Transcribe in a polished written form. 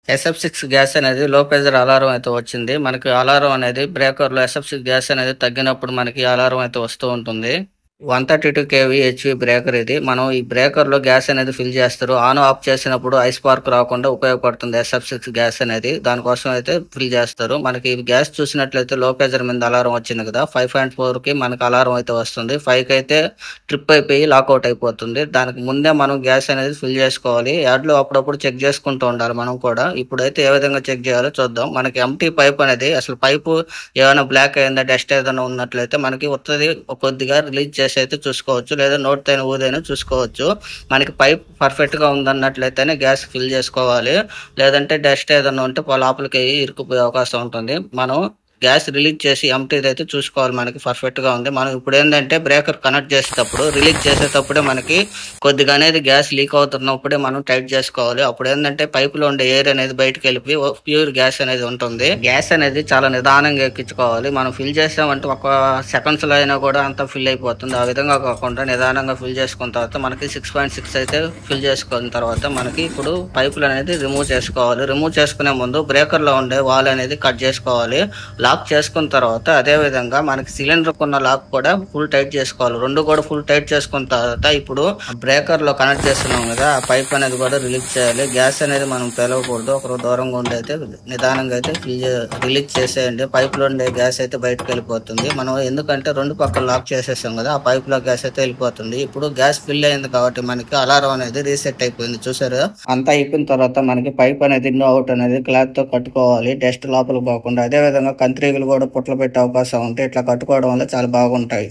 SF6 gas అనేది లో pressure alarm అయితే వచ్చింది. మనకి అలారం అనేది బ్రేకర్‌లో SF6 గ్యాస్ అనేది తగ్గినప్పుడు మనకి అలారం అయితే వస్తూ ఉంటుంది. 132 కేవీ హెచ్‌వి బ్రేకర్ ఇది. మనం ఈ బ్రేకర్‌లో గ్యాస్ అనేది ఫిల్ చేస్తారు. ఆన్, ఆఫ్ చేసినప్పుడు ఐ స్పార్క్ రాకుండా ఉపయోగపడుతుంది SF6 గ్యాస్ అనేది. దానికోసం అయితే ఫిల్ చేస్తారు. మనకి ఈ గ్యాస్ చూసినట్లయితే లో ప్రెషర్ మీద అలారం వచ్చింది కదా! 5.4కి మనకు అలారం అయితే వస్తుంది. 5కి అయితే ట్రిప్ అయిపోయి లాకౌట్ అయిపోతుంది. దానికి ముందే మనం గ్యాస్ అనేది ఫిల్ చేసుకోవాలి. యాడ్‌లో అప్పుడప్పుడు చెక్ చేసుకుంటూ ఉండాలి మనం కూడా. ఇప్పుడైతే ఏ విధంగా చెక్ చేయాలో చూద్దాం. మనకి ఎంప్టీ పైప్ అనేది అసలు పైపు ఏమైనా బ్లాక్ అయిందా, డస్ట్ ఏదైనా ఉన్నట్లయితే మనకి ఉత్తది కొద్దిగా రిలీజ్ చేసి అయితే చూసుకోవచ్చు. లేదా నోటితోని ఊదైనా చూసుకోవచ్చు. మనకి పైప్ పర్ఫెక్ట్‌గా ఉందన్నట్లయితేనే గ్యాస్ ఫిల్ చేసుకోవాలి. లేదంటే డస్ట్ ఏదన్నా ఉంటే లోపలికి ఇరుక్కుపోయే అవకాశం ఉంటుంది. మనం గ్యాస్ రిలీజ్ చేసి ఎంప్టీదైతే చూసుకోవాలి మనకి పర్ఫెక్ట్‌గా ఉంది. మనం ఇప్పుడేందంటే బ్రేకర్ కనెక్ట్ చేసేటప్పుడు, రిలీజ్ చేసేటప్పుడే మనకి కొద్దిగా అనేది గ్యాస్ లీక్ అవుతున్నప్పుడే మనం టైట్ చేసుకోవాలి. అప్పుడేందంటే పైప్‌లో ఉండే ఎయిర్ అనేది బయటికెళ్ళిపోయి ప్యూర్ గ్యాస్ అనేది ఉంటుంది. గ్యాస్ అనేది చాలా నిదానంగా ఎక్కించుకోవాలి. మనం ఫిల్ చేసామంటే ఒక సెకండ్స్‌లో అయినా కూడా అంతా ఫిల్ అయిపోతుంది. ఆ విధంగా కాకుండా నిదానంగా ఫిల్ చేసుకున్న తర్వాత మనకి 6.6 అయితే ఫిల్ చేసుకున్న తర్వాత మనకి ఇప్పుడు పైపులనేది రిమూవ్ చేసుకోవాలి. రిమూవ్ చేసుకునే ముందు బ్రేకర్‌లో ఉండే వాల్ అనేది కట్ చేసుకోవాలి. లాక్ చేసుకున్న తర్వాత అదే విధంగా మనకి సిలిండర్‌కున్న లాక్ కూడా ఫుల్ టైట్ చేసుకోవాలి. 2 కూడా ఫుల్ టైట్ చేసుకున్న తర్వాత ఇప్పుడు బ్రేకర్‌లో కనెక్ట్ చేస్తున్నాం కదా! ఆ పైప్ అనేది కూడా రిలీజ్ చేయాలి. గ్యాస్ అనేది మనం పేలవకూడదు. ఒకరు దూరంగా ఉండి అయితే నిదానంగా అయితే రిలీజ్ చేసేయండి. పైప్‌లో ఉండే గ్యాస్ అయితే బయటకెళ్ళిపోతుంది. మనం ఎందుకంటే 2 పక్కల లాక్ చేసేసాం కదా! ఆ పైప్‌లో గ్యాస్ అయితే వెళ్ళిపోతుంది. ఇప్పుడు గ్యాస్ ఫిల్ అయింది కాబట్టి మనకి అలారం అనేది రీసెట్ అయిపోయింది చూసారా? అంతా అయిపోయిన తర్వాత మనకి పైప్ అనేది ఇన్, అవుట్ అనేది క్లాత్‌తో కట్టుకోవాలి. డస్ట్ లోపలికి పోకుండా. అదే విధంగా కంత్రీగలు కూడా పుట్లు పెట్టే అవకాశం ఉంటే ఇట్లా కట్టుకోవడం వల్ల చాలా బాగుంటాయి.